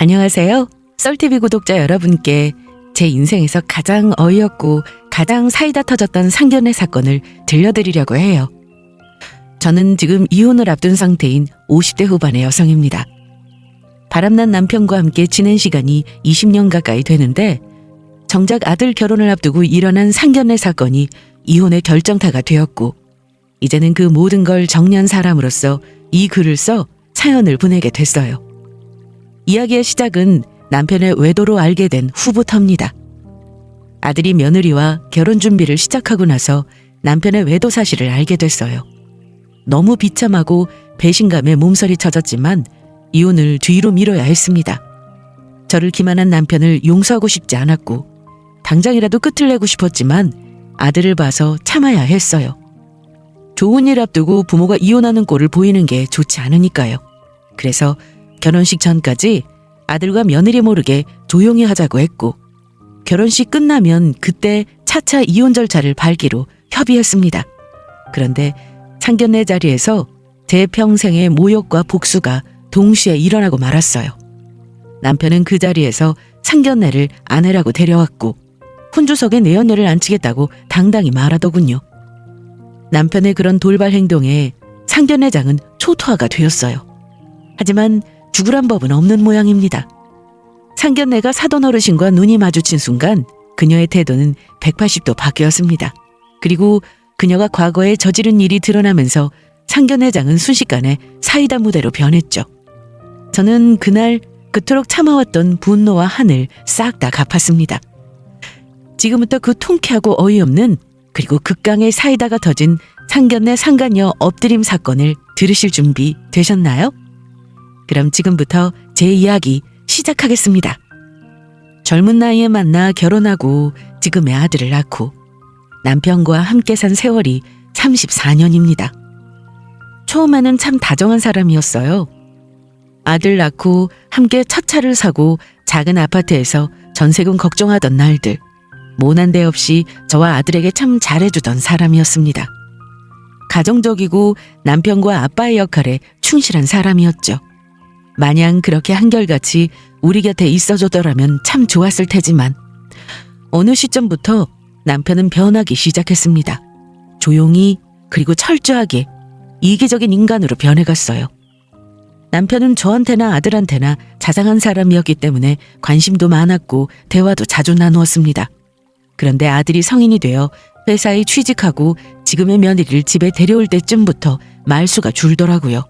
안녕하세요. 썰TV 구독자 여러분께 제 인생에서 가장 어이없고 가장 사이다 터졌던 상견례 사건을 들려드리려고 해요. 저는 지금 이혼을 앞둔 상태인 50대 후반의 여성입니다. 바람난 남편과 함께 지낸 시간이 20년 가까이 되는데 정작 아들 결혼을 앞두고 일어난 상견례 사건이 이혼의 결정타가 되었고 이제는 그 모든 걸 정리한 사람으로서 이 글을 써 사연을 보내게 됐어요. 이야기의 시작은 남편의 외도로 알게 된 후부터입니다. 아들이 며느리와 결혼 준비를 시작하고 나서 남편의 외도 사실을 알게 됐어요. 너무 비참하고 배신감에 몸서리 쳐졌지만 이혼을 뒤로 미뤄야 했습니다. 저를 기만한 남편을 용서하고 싶지 않았고 당장이라도 끝을 내고 싶었지만 아들을 봐서 참아야 했어요. 좋은 일 앞두고 부모가 이혼하는 꼴을 보이는 게 좋지 않으니까요. 그래서 결혼식 전까지 아들과 며느리 모르게 조용히 하자고 했고 결혼식 끝나면 그때 차차 이혼 절차를 밟기로 협의했습니다. 그런데 상견례 자리에서 제 평생의 모욕과 복수가 동시에 일어나고 말았어요. 남편은 그 자리에서 상견례를 아내라고 데려왔고 혼주석에 내연녀를 앉히겠다고 당당히 말하더군요. 남편의 그런 돌발 행동에 상견례장은 초토화가 되었어요. 하지만 죽으란 법은 없는 모양입니다. 상견례가 사돈 어르신과 눈이 마주친 순간 그녀의 태도는 180도 바뀌었습니다. 그리고 그녀가 과거에 저지른 일이 드러나면서 상견례장은 순식간에 사이다 무대로 변했죠. 저는 그날 그토록 참아왔던 분노와 한을 싹 다 갚았습니다. 지금부터 그 통쾌하고 어이없는 그리고 극강의 사이다가 터진 상견례 상간녀 엎드림 사건을 들으실 준비 되셨나요? 그럼 지금부터 제 이야기 시작하겠습니다. 젊은 나이에 만나 결혼하고 지금의 아들을 낳고 남편과 함께 산 세월이 34년입니다. 처음에는 참 다정한 사람이었어요. 아들 낳고 함께 첫 차를 사고 작은 아파트에서 전세금 걱정하던 날들 모난 데 없이 저와 아들에게 참 잘해주던 사람이었습니다. 가정적이고 남편과 아빠의 역할에 충실한 사람이었죠. 마냥 그렇게 한결같이 우리 곁에 있어줬더라면 참 좋았을 테지만 어느 시점부터 남편은 변하기 시작했습니다. 조용히 그리고 철저하게 이기적인 인간으로 변해갔어요. 남편은 저한테나 아들한테나 자상한 사람이었기 때문에 관심도 많았고 대화도 자주 나누었습니다. 그런데 아들이 성인이 되어 회사에 취직하고 지금의 며느리를 집에 데려올 때쯤부터 말수가 줄더라고요.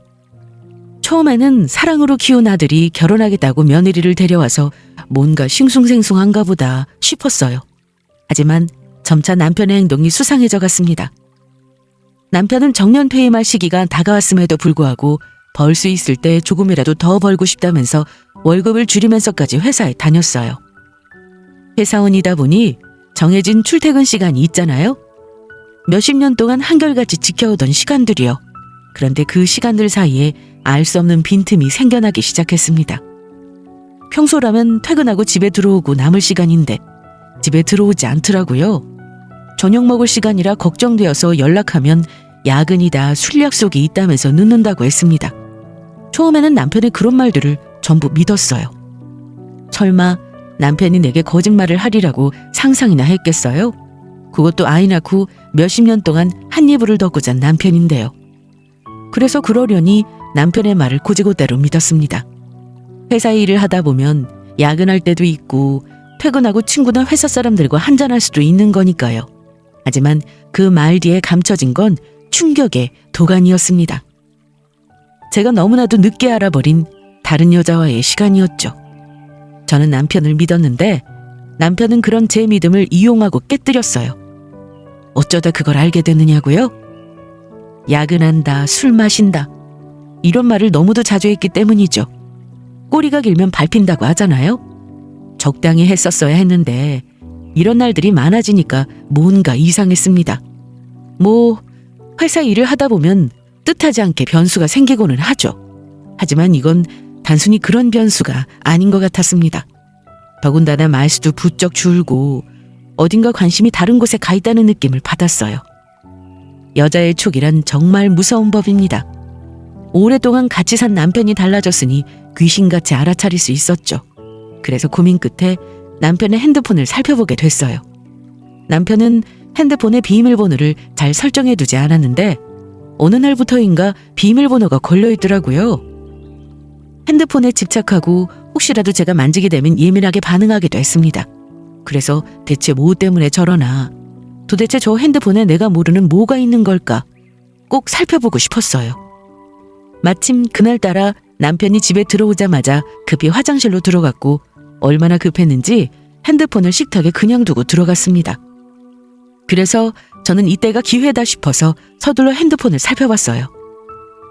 처음에는 사랑으로 키운 아들이 결혼하겠다고 며느리를 데려와서 뭔가 싱숭생숭한가 보다 싶었어요. 하지만 점차 남편의 행동이 수상해져 갔습니다. 남편은 정년 퇴임할 시기가 다가왔음에도 불구하고 벌 수 있을 때 조금이라도 더 벌고 싶다면서 월급을 줄이면서까지 회사에 다녔어요. 회사원이다 보니 정해진 출퇴근 시간이 있잖아요. 몇십 년 동안 한결같이 지켜오던 시간들이요. 그런데 그 시간들 사이에 알 수 없는 빈틈이 생겨나기 시작했습니다. 평소라면 퇴근하고 집에 들어오고 남을 시간인데 집에 들어오지 않더라고요. 저녁 먹을 시간이라 걱정되어서 연락하면 야근이다 술 약속이 있다면서 늦는다고 했습니다. 처음에는 남편의 그런 말들을 전부 믿었어요. 설마 남편이 내게 거짓말을 하리라고 상상이나 했겠어요? 그것도 아이 낳고 몇십 년 동안 한 이불을 덮고 잔 남편인데요. 그래서 그러려니 남편의 말을 곧이곧대로 믿었습니다. 회사 일을 하다 보면 야근할 때도 있고 퇴근하고 친구나 회사 사람들과 한잔할 수도 있는 거니까요. 하지만 그 말 뒤에 감춰진 건 충격의 도가니였습니다. 제가 너무나도 늦게 알아버린 다른 여자와의 시간이었죠. 저는 남편을 믿었는데 남편은 그런 제 믿음을 이용하고 깨뜨렸어요. 어쩌다 그걸 알게 됐느냐고요? 야근한다, 술 마신다 이런 말을 너무도 자주 했기 때문이죠. 꼬리가 길면 밟힌다고 하잖아요. 적당히 했었어야 했는데 이런 날들이 많아지니까 뭔가 이상했습니다. 회사 일을 하다 보면 뜻하지 않게 변수가 생기고는 하죠. 하지만 이건 단순히 그런 변수가 아닌 것 같았습니다. 더군다나 말수도 부쩍 줄고 어딘가 관심이 다른 곳에 가 있다는 느낌을 받았어요. 여자의 촉이란 정말 무서운 법입니다. 오랫동안 같이 산 남편이 달라졌으니 귀신같이 알아차릴 수 있었죠. 그래서 고민 끝에 남편의 핸드폰을 살펴보게 됐어요. 남편은 핸드폰의 비밀번호를 잘 설정해두지 않았는데 어느 날부터인가 비밀번호가 걸려있더라고요. 핸드폰에 집착하고 혹시라도 제가 만지게 되면 예민하게 반응하기도 했습니다. 그래서 대체 뭐 때문에 저러나, 도대체 저 핸드폰에 내가 모르는 뭐가 있는 걸까 꼭 살펴보고 싶었어요. 마침 그날따라 남편이 집에 들어오자마자 급히 화장실로 들어갔고 얼마나 급했는지 핸드폰을 식탁에 그냥 두고 들어갔습니다. 그래서 저는 이때가 기회다 싶어서 서둘러 핸드폰을 살펴봤어요.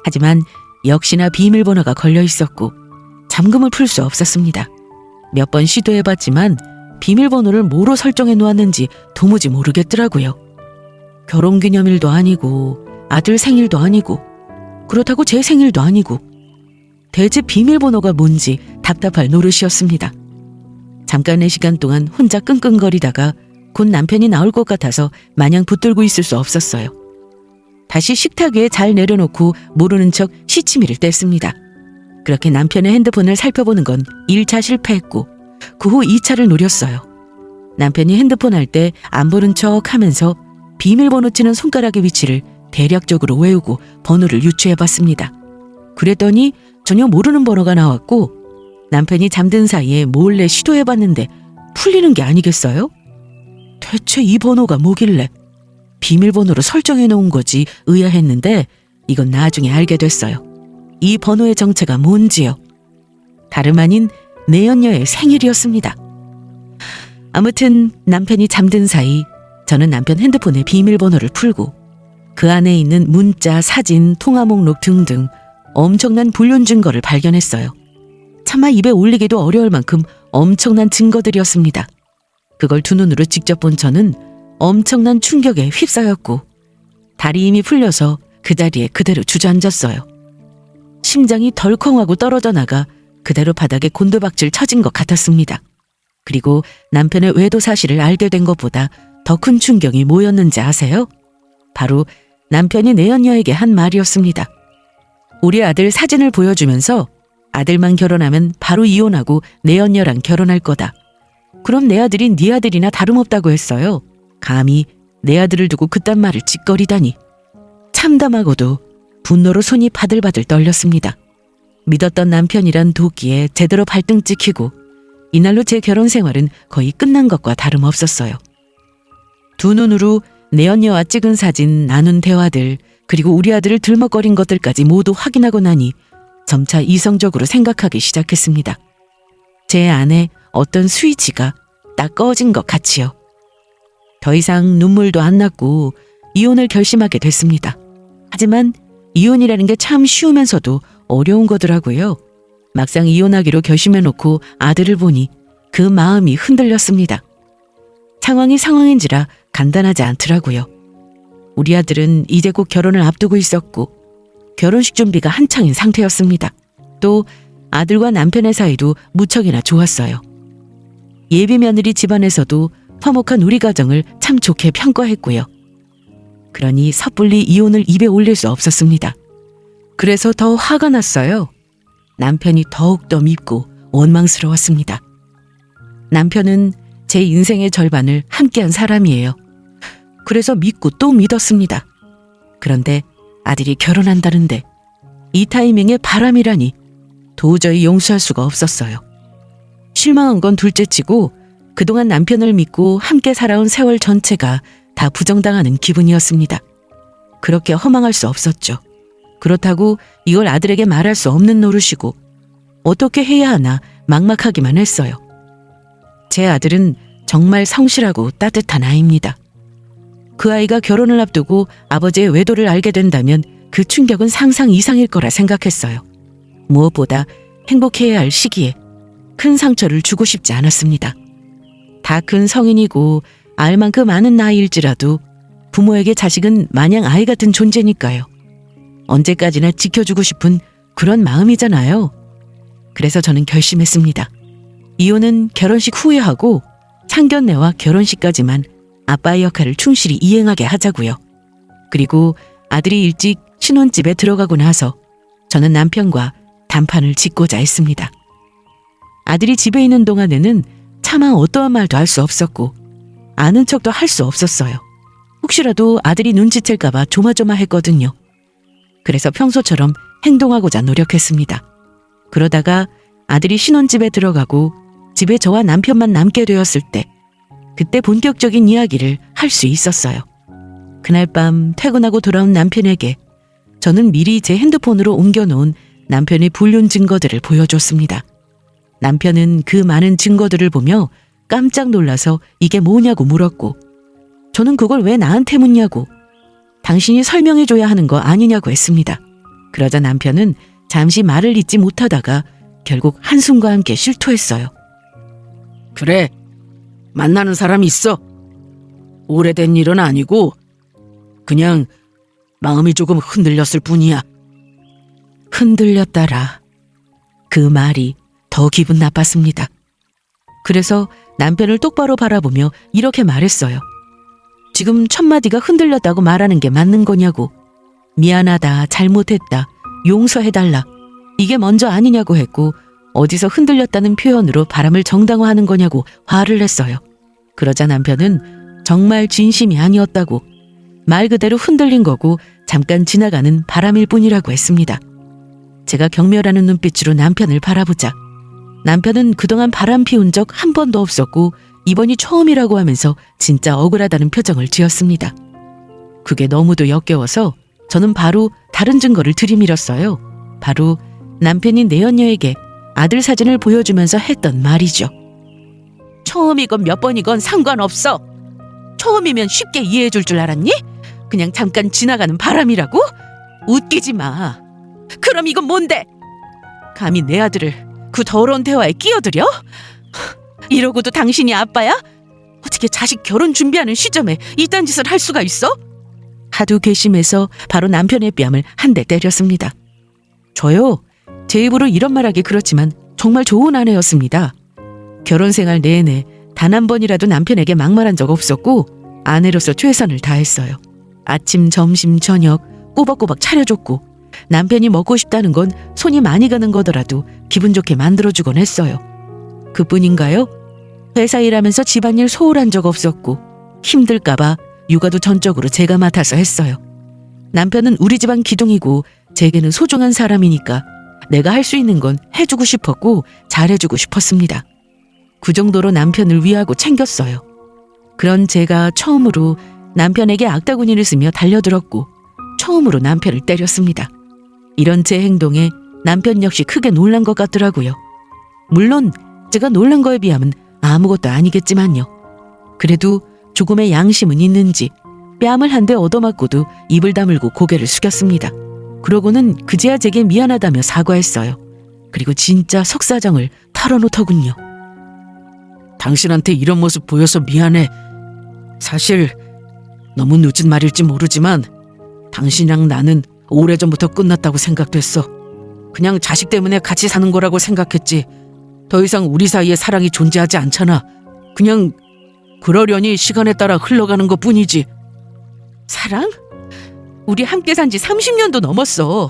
하지만 역시나 비밀번호가 걸려 있었고 잠금을 풀 수 없었습니다. 몇 번 시도해봤지만 비밀번호를 뭐로 설정해 놓았는지 도무지 모르겠더라고요. 결혼기념일도 아니고 아들 생일도 아니고 그렇다고 제 생일도 아니고 대체 비밀번호가 뭔지 답답할 노릇이었습니다. 잠깐의 시간 동안 혼자 끙끙거리다가 곧 남편이 나올 것 같아서 마냥 붙들고 있을 수 없었어요. 다시 식탁 위에 잘 내려놓고 모르는 척 시치미를 뗐습니다. 그렇게 남편의 핸드폰을 살펴보는 건 1차 실패했고 그 후 2차를 노렸어요. 남편이 핸드폰 할 때 안 보는 척 하면서 비밀번호 치는 손가락의 위치를 대략적으로 외우고 번호를 유추해봤습니다. 그랬더니 전혀 모르는 번호가 나왔고 남편이 잠든 사이에 몰래 시도해봤는데 풀리는 게 아니겠어요? 대체 이 번호가 뭐길래 비밀번호로 설정해놓은 거지 의아했는데 이건 나중에 알게 됐어요. 이 번호의 정체가 뭔지요. 다름 아닌 내연녀의 생일이었습니다. 아무튼 남편이 잠든 사이 저는 남편 핸드폰의 비밀번호를 풀고 그 안에 있는 문자, 사진, 통화 목록 등등 엄청난 불륜 증거를 발견했어요. 차마 입에 올리기도 어려울 만큼 엄청난 증거들이었습니다. 그걸 두 눈으로 직접 본 저는 엄청난 충격에 휩싸였고 다리 힘이 풀려서 그 자리에 그대로 주저앉았어요. 심장이 덜컹하고 떨어져 나가 그대로 바닥에 곤두박질 쳐진 것 같았습니다. 그리고 남편의 외도 사실을 알게 된 것보다 더 큰 충격이 뭐였는지 아세요? 바로 남편이 내연녀에게 한 말이었습니다. 우리 아들 사진을 보여주면서 아들만 결혼하면 바로 이혼하고 내연녀랑 결혼할 거다. 그럼 내 아들이 네 아들이나 다름없다고 했어요. 감히 내 아들을 두고 그딴 말을 짓거리다니. 참담하고도 분노로 손이 바들바들 떨렸습니다. 믿었던 남편이란 도끼에 제대로 발등 찍히고 이날로 제 결혼 생활은 거의 끝난 것과 다름없었어요. 두 눈으로 내연녀와 찍은 사진, 나눈 대화들, 그리고 우리 아들을 들먹거린 것들까지 모두 확인하고 나니 점차 이성적으로 생각하기 시작했습니다. 제 안에 어떤 스위치가 딱 꺼진 것 같이요. 더 이상 눈물도 안 났고 이혼을 결심하게 됐습니다. 하지만 이혼이라는 게 참 쉬우면서도 어려운 거더라고요. 막상 이혼하기로 결심해놓고 아들을 보니 그 마음이 흔들렸습니다. 상황이 상황인지라 간단하지 않더라고요. 우리 아들은 이제 곧 결혼을 앞두고 있었고 결혼식 준비가 한창인 상태였습니다. 또 아들과 남편의 사이도 무척이나 좋았어요. 예비 며느리 집안에서도 화목한 우리 가정을 참 좋게 평가했고요. 그러니 섣불리 이혼을 입에 올릴 수 없었습니다. 그래서 더 화가 났어요. 남편이 더욱더 밉고 원망스러웠습니다. 남편은 제 인생의 절반을 함께한 사람이에요. 그래서 믿고 또 믿었습니다. 그런데 아들이 결혼한다는데 이 타이밍에 바람이라니 도저히 용서할 수가 없었어요. 실망한 건 둘째치고 그동안 남편을 믿고 함께 살아온 세월 전체가 다 부정당하는 기분이었습니다. 그렇게 허망할 수 없었죠. 그렇다고 이걸 아들에게 말할 수 없는 노릇이고 어떻게 해야 하나 막막하기만 했어요. 제 아들은 정말 성실하고 따뜻한 아이입니다. 그 아이가 결혼을 앞두고 아버지의 외도를 알게 된다면 그 충격은 상상 이상일 거라 생각했어요. 무엇보다 행복해야 할 시기에 큰 상처를 주고 싶지 않았습니다. 다 큰 성인이고 알 만큼 많은 나이일지라도 부모에게 자식은 마냥 아이 같은 존재니까요. 언제까지나 지켜주고 싶은 그런 마음이잖아요. 그래서 저는 결심했습니다. 이혼은 결혼식 후에 하고 상견례와 결혼식까지만 아빠의 역할을 충실히 이행하게 하자고요. 그리고 아들이 일찍 신혼집에 들어가고 나서 저는 남편과 단판을 짓고자 했습니다. 아들이 집에 있는 동안에는 차마 어떠한 말도 할 수 없었고 아는 척도 할 수 없었어요. 혹시라도 아들이 눈치챌까봐 조마조마했거든요. 그래서 평소처럼 행동하고자 노력했습니다. 그러다가 아들이 신혼집에 들어가고 집에 저와 남편만 남게 되었을 때 그때 본격적인 이야기를 할 수 있었어요. 그날 밤 퇴근하고 돌아온 남편에게 저는 미리 제 핸드폰으로 옮겨놓은 남편의 불륜 증거들을 보여줬습니다. 남편은 그 많은 증거들을 보며 깜짝 놀라서 이게 뭐냐고 물었고 저는 그걸 왜 나한테 묻냐고 당신이 설명해줘야 하는 거 아니냐고 했습니다. 그러자 남편은 잠시 말을 잇지 못하다가 결국 한숨과 함께 실토했어요. 그래, 만나는 사람이 있어. 오래된 일은 아니고 그냥 마음이 조금 흔들렸을 뿐이야. 흔들렸다라. 그 말이 더 기분 나빴습니다. 그래서 남편을 똑바로 바라보며 이렇게 말했어요. 지금 첫마디가 흔들렸다고 말하는 게 맞는 거냐고. 미안하다, 잘못했다, 용서해달라. 이게 먼저 아니냐고 했고 어디서 흔들렸다는 표현으로 바람을 정당화하는 거냐고 화를 냈어요. 그러자 남편은 정말 진심이 아니었다고 말 그대로 흔들린 거고 잠깐 지나가는 바람일 뿐이라고 했습니다. 제가 경멸하는 눈빛으로 남편을 바라보자 남편은 그동안 바람 피운 적 한 번도 없었고 이번이 처음이라고 하면서 진짜 억울하다는 표정을 지었습니다. 그게 너무도 역겨워서 저는 바로 다른 증거를 들이밀었어요. 바로 남편이 내연녀에게 아들 사진을 보여주면서 했던 말이죠. 처음이건 몇 번이건 상관없어. 처음이면 쉽게 이해해줄 줄 알았니? 그냥 잠깐 지나가는 바람이라고? 웃기지 마. 그럼 이건 뭔데? 감히 내 아들을 그 더러운 대화에 끼어들여? 이러고도 당신이 아빠야? 어떻게 자식 결혼 준비하는 시점에 이딴 짓을 할 수가 있어? 하도 괘씸해서 바로 남편의 뺨을 한 대 때렸습니다. 저요, 제 입으로 이런 말하기 그렇지만 정말 좋은 아내였습니다. 결혼 생활 내내 단 한 번이라도 남편에게 막말한 적 없었고 아내로서 최선을 다했어요. 아침, 점심, 저녁 꼬박꼬박 차려줬고 남편이 먹고 싶다는 건 손이 많이 가는 거더라도 기분 좋게 만들어주곤 했어요. 그뿐인가요? 회사 일하면서 집안일 소홀한 적 없었고 힘들까봐 육아도 전적으로 제가 맡아서 했어요. 남편은 우리 집안 기둥이고 제게는 소중한 사람이니까 내가 할 수 있는 건 해주고 싶었고 잘해주고 싶었습니다. 그 정도로 남편을 위하고 챙겼어요. 그런 제가 처음으로 남편에게 악다구니를 쓰며 달려들었고 처음으로 남편을 때렸습니다. 이런 제 행동에 남편 역시 크게 놀란 것 같더라고요. 물론 제가 놀란 거에 비하면 아무것도 아니겠지만요. 그래도 조금의 양심은 있는지 뺨을 한 대 얻어맞고도 입을 다물고 고개를 숙였습니다. 그러고는 그제야 제게 미안하다며 사과했어요. 그리고 진짜 속사정을 털어놓더군요. 당신한테 이런 모습 보여서 미안해. 사실 너무 늦은 말일지 모르지만 당신이랑 나는 오래전부터 끝났다고 생각됐어. 그냥 자식 때문에 같이 사는 거라고 생각했지. 더 이상 우리 사이에 사랑이 존재하지 않잖아. 그냥 그러려니 시간에 따라 흘러가는 것뿐이지. 사랑? 우리 함께 산 지 30년도 넘었어.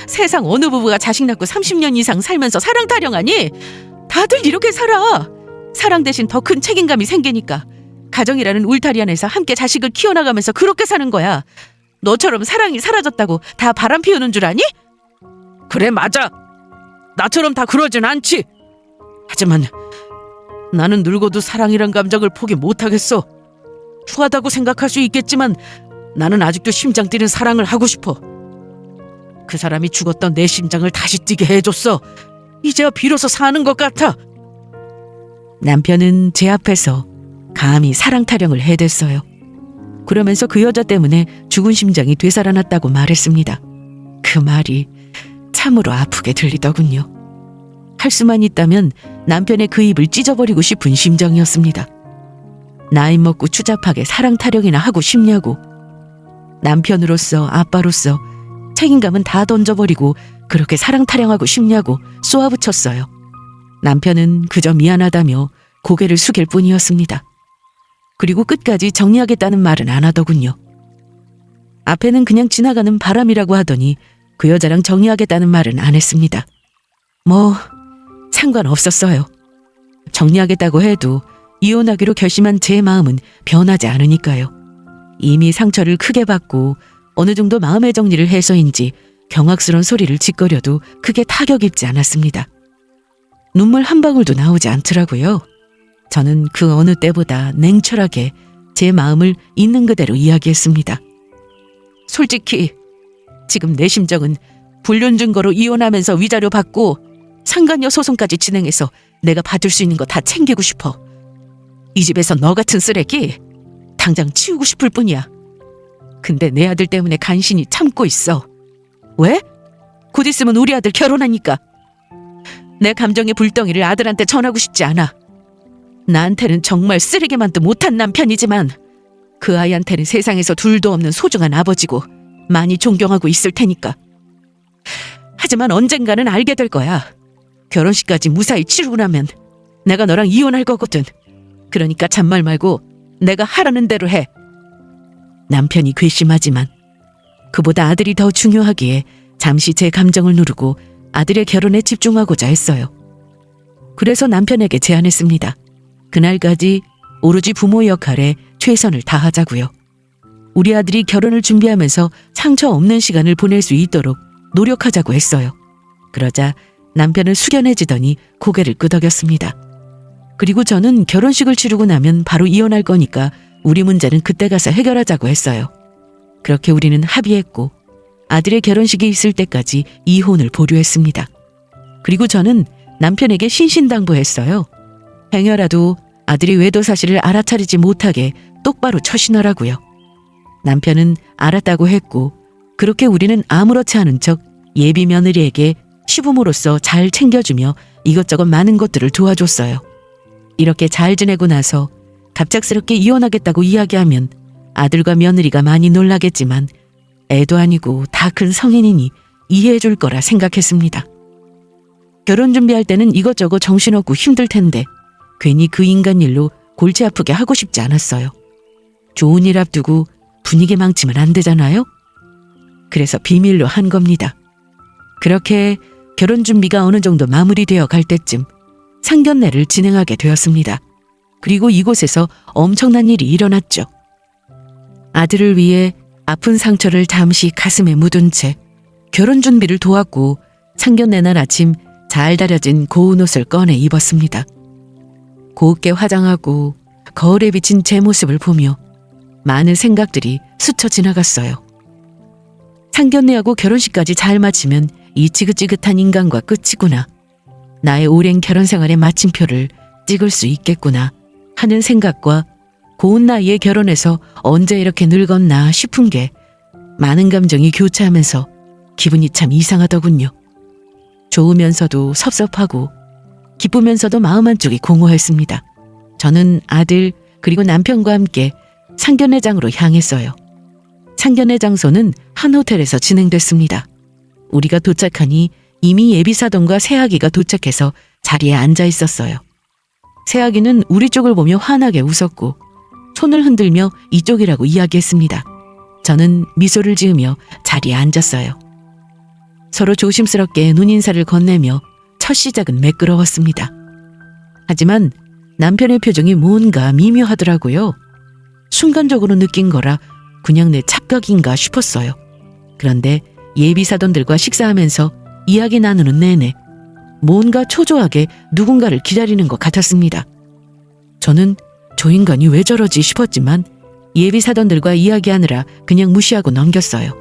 세상 어느 부부가 자식 낳고 30년 이상 살면서 사랑 타령하니? 다들 이렇게 살아. 사랑 대신 더 큰 책임감이 생기니까 가정이라는 울타리 안에서 함께 자식을 키워나가면서 그렇게 사는 거야. 너처럼 사랑이 사라졌다고 다 바람 피우는 줄 아니? 그래, 맞아. 나처럼 다 그러진 않지. 하지만 나는 늙어도 사랑이란 감정을 포기 못하겠어. 추하다고 생각할 수 있겠지만 나는 아직도 심장 뛰는 사랑을 하고 싶어. 그 사람이 죽었던 내 심장을 다시 뛰게 해줬어. 이제야 비로소 사는 것 같아. 남편은 제 앞에서 감히 사랑 타령을 해댔어요. 그러면서 그 여자 때문에 죽은 심장이 되살아났다고 말했습니다. 그 말이 참으로 아프게 들리더군요. 할 수만 있다면 남편의 그 입을 찢어버리고 싶은 심정이었습니다. 나이 먹고 추잡하게 사랑 타령이나 하고 싶냐고. 남편으로서 아빠로서 책임감은 다 던져버리고 그렇게 사랑 타령하고 싶냐고 쏘아붙였어요. 남편은 그저 미안하다며 고개를 숙일 뿐이었습니다. 그리고 끝까지 정리하겠다는 말은 안 하더군요. 앞에는 그냥 지나가는 바람이라고 하더니 그 여자랑 정리하겠다는 말은 안 했습니다. 뭐 상관없었어요. 정리하겠다고 해도 이혼하기로 결심한 제 마음은 변하지 않으니까요. 이미 상처를 크게 받고 어느 정도 마음의 정리를 해서인지 경악스러운 소리를 짓거려도 크게 타격 입지 않았습니다. 눈물 한 방울도 나오지 않더라고요. 저는 그 어느 때보다 냉철하게 제 마음을 있는 그대로 이야기했습니다. 솔직히 지금 내 심정은 불륜 증거로 이혼하면서 위자료 받고 상간녀 소송까지 진행해서 내가 받을 수 있는 거 다 챙기고 싶어. 이 집에서 너 같은 쓰레기 당장 치우고 싶을 뿐이야. 근데 내 아들 때문에 간신히 참고 있어. 왜? 곧 있으면 우리 아들 결혼하니까. 내 감정의 불덩이를 아들한테 전하고 싶지 않아. 나한테는 정말 쓰레기만도 못한 남편이지만 그 아이한테는 세상에서 둘도 없는 소중한 아버지고 많이 존경하고 있을 테니까. 하지만 언젠가는 알게 될 거야. 결혼식까지 무사히 치르고 나면 내가 너랑 이혼할 거거든. 그러니까 잔말 말고 내가 하라는 대로 해. 남편이 괘씸하지만 그보다 아들이 더 중요하기에 잠시 제 감정을 누르고 아들의 결혼에 집중하고자 했어요. 그래서 남편에게 제안했습니다. 그날까지 오로지 부모 역할에 최선을 다하자고요. 우리 아들이 결혼을 준비하면서 상처 없는 시간을 보낼 수 있도록 노력하자고 했어요. 그러자 남편은 숙연해지더니 고개를 끄덕였습니다. 그리고 저는 결혼식을 치르고 나면 바로 이혼할 거니까 우리 문제는 그때 가서 해결하자고 했어요. 그렇게 우리는 합의했고 아들의 결혼식이 있을 때까지 이혼을 보류했습니다. 그리고 저는 남편에게 신신당부했어요. 행여라도 아들이 외도 사실을 알아차리지 못하게 똑바로 처신하라고요. 남편은 알았다고 했고 그렇게 우리는 아무렇지 않은 척 예비 며느리에게 시부모로서 잘 챙겨주며 이것저것 많은 것들을 도와줬어요. 이렇게 잘 지내고 나서 갑작스럽게 이혼하겠다고 이야기하면 아들과 며느리가 많이 놀라겠지만 애도 아니고 다 큰 성인이니 이해해 줄 거라 생각했습니다. 결혼 준비할 때는 이것저것 정신없고 힘들 텐데 괜히 그 인간 일로 골치 아프게 하고 싶지 않았어요. 좋은 일 앞두고 분위기 망치면 안 되잖아요? 그래서 비밀로 한 겁니다. 그렇게 결혼 준비가 어느 정도 마무리되어 갈 때쯤 상견례를 진행하게 되었습니다. 그리고 이곳에서 엄청난 일이 일어났죠. 아들을 위해 아픈 상처를 잠시 가슴에 묻은 채 결혼 준비를 도왔고 상견례 날 아침 잘 다려진 고운 옷을 꺼내 입었습니다. 곱게 화장하고 거울에 비친 제 모습을 보며 많은 생각들이 스쳐 지나갔어요. 상견례하고 결혼식까지 잘 마치면 이 지긋지긋한 인간과 끝이구나. 나의 오랜 결혼 생활의 마침표를 찍을 수 있겠구나 하는 생각과 고운 나이에 결혼해서 언제 이렇게 늙었나 싶은 게 많은 감정이 교차하면서 기분이 참 이상하더군요. 좋으면서도 섭섭하고 기쁘면서도 마음 한쪽이 공허했습니다. 저는 아들 그리고 남편과 함께 상견례장으로 향했어요. 상견례 장소는 한 호텔에서 진행됐습니다. 우리가 도착하니 이미 예비사돈과 새아기가 도착해서 자리에 앉아 있었어요. 새아기는 우리 쪽을 보며 환하게 웃었고 손을 흔들며 이쪽이라고 이야기했습니다. 저는 미소를 지으며 자리에 앉았어요. 서로 조심스럽게 눈인사를 건네며 첫 시작은 매끄러웠습니다. 하지만 남편의 표정이 뭔가 미묘하더라고요. 순간적으로 느낀 거라 그냥 내 착각인가 싶었어요. 그런데 예비사돈들과 식사하면서 이야기 나누는 내내 뭔가 초조하게 누군가를 기다리는 것 같았습니다. 저는 저 인간이 왜 저러지 싶었지만 예비사돈들과 이야기하느라 그냥 무시하고 넘겼어요.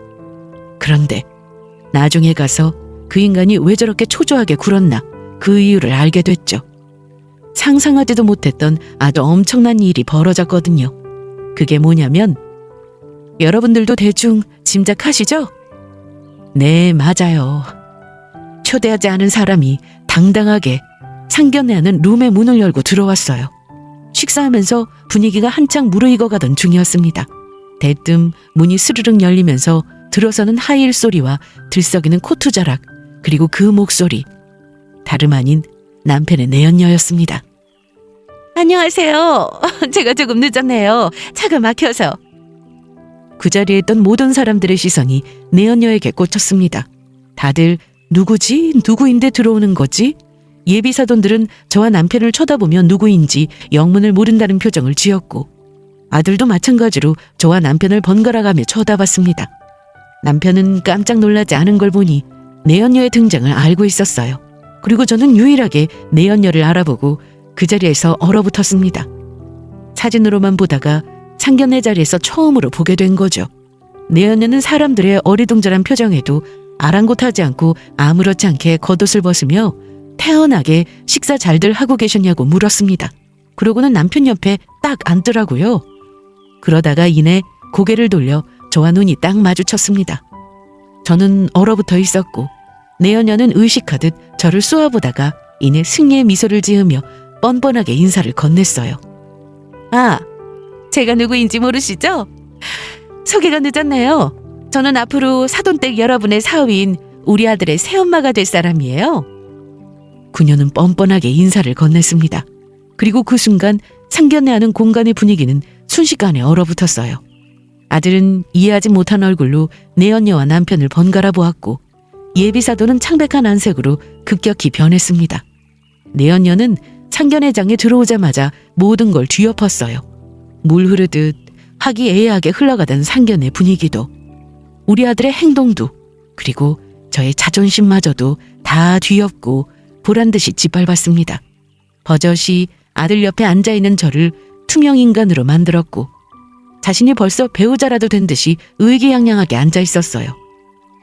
그런데 나중에 가서 그 인간이 왜 저렇게 초조하게 굴었나 그 이유를 알게 됐죠. 상상하지도 못했던 아주 엄청난 일이 벌어졌거든요. 그게 뭐냐면 여러분들도 대충 짐작하시죠? 네, 맞아요. 초대하지 않은 사람이 당당하게 상견례하는 룸의 문을 열고 들어왔어요. 식사하면서 분위기가 한창 무르익어가던 중이었습니다. 대뜸 문이 스르륵 열리면서 들어서는 하이힐 소리와 들썩이는 코투자락 그리고 그 목소리 다름 아닌 남편의 내연녀였습니다. 안녕하세요. 제가 조금 늦었네요. 차가 막혀서. 그 자리에 있던 모든 사람들의 시선이 내연녀에게 꽂혔습니다. 다들 누구지? 누구인데 들어오는 거지? 예비 사돈들은 저와 남편을 쳐다보며 누구인지 영문을 모른다는 표정을 지었고 아들도 마찬가지로 저와 남편을 번갈아가며 쳐다봤습니다. 남편은 깜짝 놀라지 않은 걸 보니 내연녀의 등장을 알고 있었어요. 그리고 저는 유일하게 내연녀를 알아보고 그 자리에서 얼어붙었습니다. 사진으로만 보다가 상견례 자리에서 처음으로 보게 된 거죠. 내연녀는 사람들의 어리둥절한 표정에도 아랑곳하지 않고 아무렇지 않게 겉옷을 벗으며 태연하게 식사 잘들 하고 계셨냐고 물었습니다. 그러고는 남편 옆에 딱 앉더라고요. 그러다가 이내 고개를 돌려 저와 눈이 딱 마주쳤습니다. 저는 얼어붙어 있었고 내연녀는 의식하듯 저를 쏘아보다가 이내 승리의 미소를 지으며 뻔뻔하게 인사를 건넸어요. 아, 제가 누구인지 모르시죠? 소개가 늦었네요. 저는 앞으로 사돈댁 여러분의 사위인 우리 아들의 새엄마가 될 사람이에요. 그녀는 뻔뻔하게 인사를 건넸습니다. 그리고 그 순간 상견례하는 공간의 분위기는 순식간에 얼어붙었어요. 아들은 이해하지 못한 얼굴로 내연녀와 남편을 번갈아 보았고 예비사돈은 창백한 안색으로 급격히 변했습니다. 내연녀는 상견례장에 들어오자마자 모든 걸 뒤엎었어요. 물 흐르듯 화기애애하게 흘러가던 상견례 분위기도 우리 아들의 행동도 그리고 저의 자존심마저도 다 뒤엎고 보란듯이 짓밟았습니다. 버젓이 아들 옆에 앉아있는 저를 투명인간으로 만들었고 자신이 벌써 배우자라도 된 듯이 의기양양하게 앉아있었어요.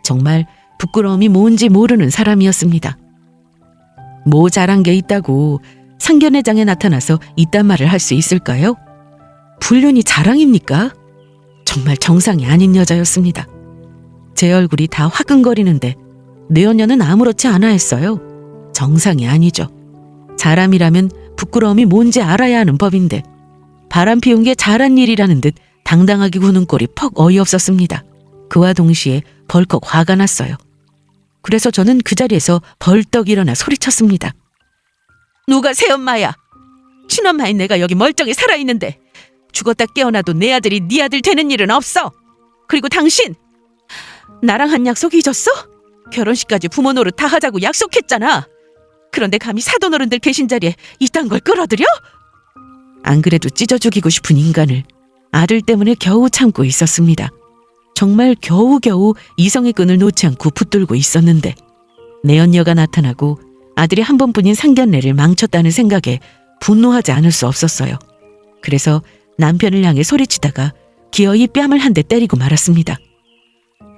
정말 부끄러움이 뭔지 모르는 사람이었습니다. 뭐 잘한 게 있다고 상견례장에 나타나서 이딴 말을 할 수 있을까요? 불륜이 자랑입니까? 정말 정상이 아닌 여자였습니다. 제 얼굴이 다 화끈거리는데 내연녀는 아무렇지 않아 했어요. 정상이 아니죠. 사람이라면 부끄러움이 뭔지 알아야 하는 법인데 바람 피운 게 잘한 일이라는 듯 당당하게 구는 꼴이 퍽 어이없었습니다. 그와 동시에 벌컥 화가 났어요. 그래서 저는 그 자리에서 벌떡 일어나 소리쳤습니다. 누가 새엄마야? 친엄마인 내가 여기 멀쩡히 살아있는데 죽었다 깨어나도 내 아들이 네 아들 되는 일은 없어. 그리고 당신 나랑 한 약속 잊었어? 결혼식까지 부모 노릇 다 하자고 약속했잖아. 그런데 감히 사돈어른들 계신 자리에 이딴 걸 끌어들여? 안 그래도 찢어 죽이고 싶은 인간을 아들 때문에 겨우 참고 있었습니다. 정말 겨우겨우 이성의 끈을 놓지 않고 붙들고 있었는데 내연녀가 나타나고 아들이 한 번뿐인 상견례를 망쳤다는 생각에 분노하지 않을 수 없었어요. 그래서 남편을 향해 소리치다가 기어이 뺨을 한 대 때리고 말았습니다.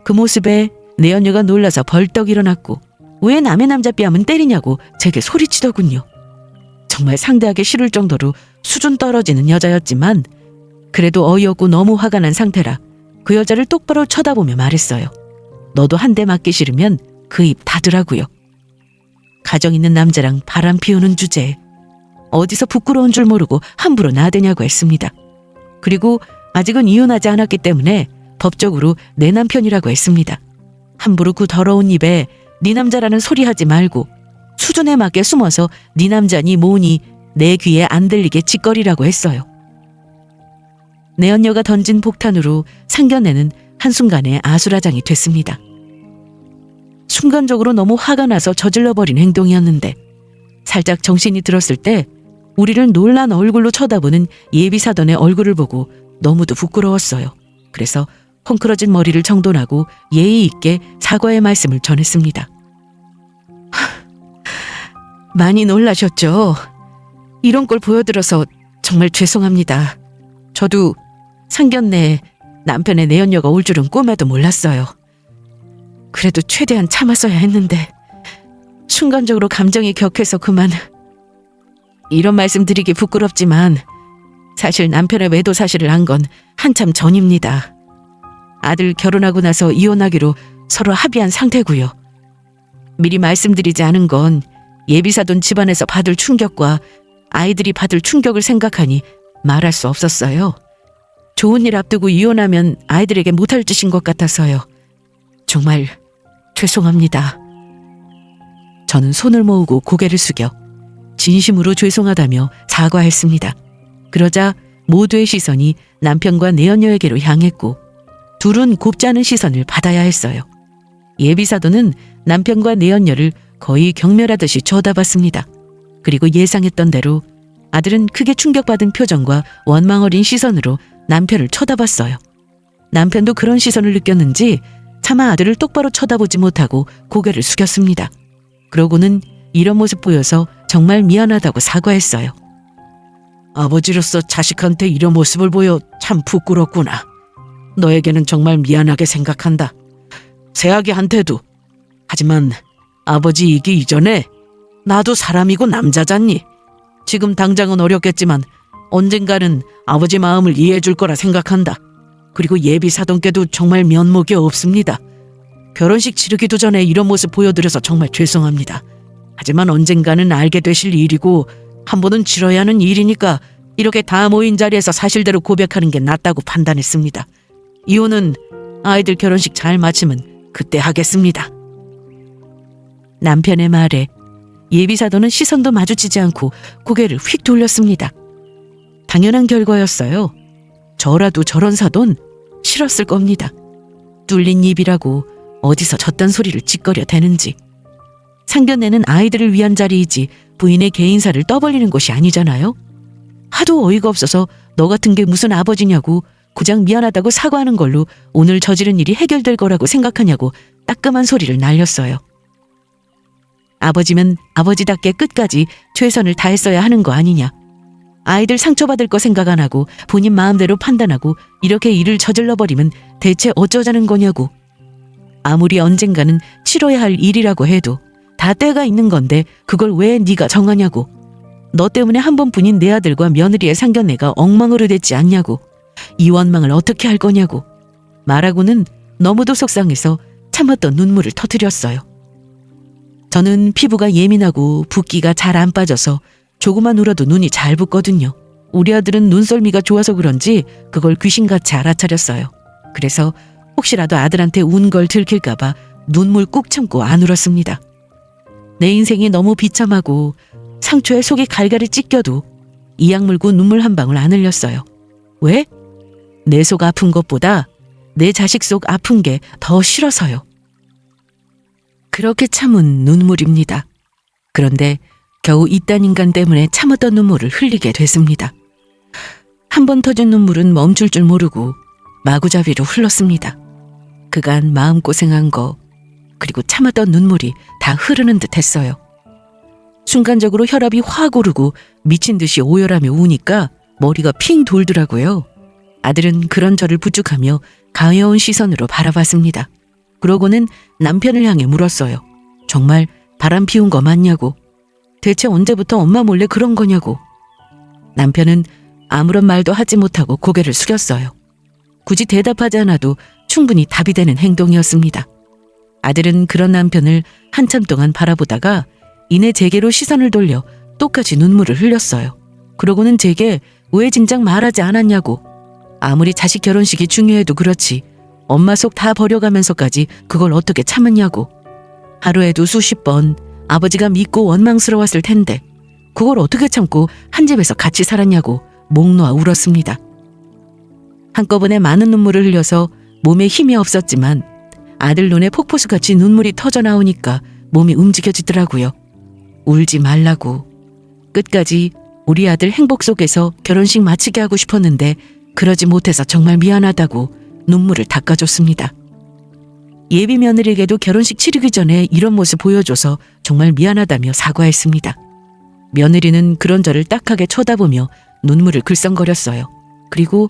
그 모습에 내연녀가 놀라서 벌떡 일어났고 왜 남의 남자 뺨은 때리냐고 제게 소리치더군요. 정말 상대하기 싫을 정도로 수준 떨어지는 여자였지만 그래도 어이없고 너무 화가 난 상태라 그 여자를 똑바로 쳐다보며 말했어요. 너도 한 대 맞기 싫으면 그 입 닫으라고요. 가정 있는 남자랑 바람 피우는 주제에 어디서 부끄러운 줄 모르고 함부로 나대냐고 했습니다. 그리고 아직은 이혼하지 않았기 때문에 법적으로 내 남편이라고 했습니다. 함부로 그 더러운 입에 네 남자라는 소리 하지 말고 수준에 맞게 숨어서 네 남자니 뭐니 내 귀에 안 들리게 짓거리라고 했어요. 내연녀가 던진 폭탄으로 상견례는 한순간에 아수라장이 됐습니다. 순간적으로 너무 화가 나서 저질러버린 행동이었는데 살짝 정신이 들었을 때 우리를 놀란 얼굴로 쳐다보는 예비사돈의 얼굴을 보고 너무도 부끄러웠어요. 그래서 헝클어진 머리를 정돈하고 예의 있게 사과의 말씀을 전했습니다. 많이 놀라셨죠? 이런 걸 보여드려서 정말 죄송합니다. 저도 상견례에 남편의 내연녀가 올 줄은 꿈에도 몰랐어요. 그래도 최대한 참았어야 했는데 순간적으로 감정이 격해서 그만. 이런 말씀 드리기 부끄럽지만 사실 남편의 외도 사실을 안 건 한참 전입니다. 아들 결혼하고 나서 이혼하기로 서로 합의한 상태고요. 미리 말씀드리지 않은 건 예비사돈 집안에서 받을 충격과 아이들이 받을 충격을 생각하니 말할 수 없었어요. 좋은 일 앞두고 이혼하면 아이들에게 못할 짓인 것 같아서요. 정말 죄송합니다. 저는 손을 모으고 고개를 숙여 진심으로 죄송하다며 사과했습니다. 그러자 모두의 시선이 남편과 내연녀에게로 향했고 둘은 곱지 않은 시선을 받아야 했어요. 예비사도는 남편과 내연녀를 거의 경멸하듯이 쳐다봤습니다. 그리고 예상했던 대로 아들은 크게 충격받은 표정과 원망 어린 시선으로 남편을 쳐다봤어요. 남편도 그런 시선을 느꼈는지 차마 아들을 똑바로 쳐다보지 못하고 고개를 숙였습니다. 그러고는 이런 모습 보여서 정말 미안하다고 사과했어요. 아버지로서 자식한테 이런 모습을 보여 참 부끄럽구나. 너에게는 정말 미안하게 생각한다. 새아기한테도. 하지만 아버지이기 이전에 나도 사람이고 남자잖니. 지금 당장은 어렵겠지만 언젠가는 아버지 마음을 이해해 줄 거라 생각한다. 그리고 예비 사돈께도 정말 면목이 없습니다. 결혼식 치르기도 전에 이런 모습 보여드려서 정말 죄송합니다. 하지만 언젠가는 알게 되실 일이고 한 번은 치러야 하는 일이니까 이렇게 다 모인 자리에서 사실대로 고백하는 게 낫다고 판단했습니다. 이혼은 아이들 결혼식 잘 마치면 그때 하겠습니다. 남편의 말에 예비사도는 시선도 마주치지 않고 고개를 휙 돌렸습니다. 당연한 결과였어요. 저라도 저런 사돈 싫었을 겁니다. 뚫린 입이라고 어디서 저딴 소리를 짓거려 대는지. 상견례는 아이들을 위한 자리이지 부인의 개인사를 떠벌리는 곳이 아니잖아요. 하도 어이가 없어서 너 같은 게 무슨 아버지냐고 고작 미안하다고 사과하는 걸로 오늘 저지른 일이 해결될 거라고 생각하냐고 따끔한 소리를 날렸어요. 아버지면 아버지답게 끝까지 최선을 다했어야 하는 거 아니냐. 아이들 상처받을 거 생각 안 하고 본인 마음대로 판단하고 이렇게 일을 저질러버리면 대체 어쩌자는 거냐고. 아무리 언젠가는 치러야 할 일이라고 해도 다 때가 있는 건데 그걸 왜 네가 정하냐고. 너 때문에 한 번뿐인 내 아들과 며느리의 상견례가 엉망으로 됐지 않냐고. 이 원망을 어떻게 할 거냐고. 말하고는 너무도 속상해서 참았던 눈물을 터뜨렸어요. 저는 피부가 예민하고 붓기가 잘 안 빠져서 조금만 울어도 눈이 잘 붓거든요. 우리 아들은 눈썰미가 좋아서 그런지 그걸 귀신같이 알아차렸어요. 그래서 혹시라도 아들한테 운 걸 들킬까 봐 눈물 꾹 참고 안 울었습니다. 내 인생이 너무 비참하고 상처에 속이 갈갈이 찢겨도 이악 물고 눈물 한 방울 안 흘렸어요. 왜? 내 속 아픈 것보다 내 자식 속 아픈 게 더 싫어서요. 그렇게 참은 눈물입니다. 그런데 겨우 이딴 인간 때문에 참았던 눈물을 흘리게 됐습니다. 한 번 터진 눈물은 멈출 줄 모르고 마구잡이로 흘렀습니다. 그간 마음고생한 거 그리고 참았던 눈물이 다 흐르는 듯 했어요. 순간적으로 혈압이 확 오르고 미친 듯이 오열하며 우니까 머리가 핑 돌더라고요. 아들은 그런 저를 부축하며 가여운 시선으로 바라봤습니다. 그러고는 남편을 향해 물었어요. 정말 바람 피운 거 맞냐고. 대체 언제부터 엄마 몰래 그런 거냐고. 남편은 아무런 말도 하지 못하고 고개를 숙였어요. 굳이 대답하지 않아도 충분히 답이 되는 행동이었습니다. 아들은 그런 남편을 한참 동안 바라보다가 이내 제게로 시선을 돌려 똑같이 눈물을 흘렸어요. 그러고는 제게 왜 진작 말하지 않았냐고. 아무리 자식 결혼식이 중요해도 그렇지 엄마 속 다 버려가면서까지 그걸 어떻게 참았냐고. 하루에도 수십 번 아버지가 믿고 원망스러웠을 텐데 그걸 어떻게 참고 한 집에서 같이 살았냐고 목 놓아 울었습니다. 한꺼번에 많은 눈물을 흘려서 몸에 힘이 없었지만 아들 눈에 폭포수같이 눈물이 터져 나오니까 몸이 움직여지더라고요. 울지 말라고. 끝까지 우리 아들 행복 속에서 결혼식 마치게 하고 싶었는데 그러지 못해서 정말 미안하다고 눈물을 닦아줬습니다. 예비 며느리에게도 결혼식 치르기 전에 이런 모습 보여줘서 정말 미안하다며 사과했습니다. 며느리는 그런 저를 딱하게 쳐다보며 눈물을 글썽거렸어요. 그리고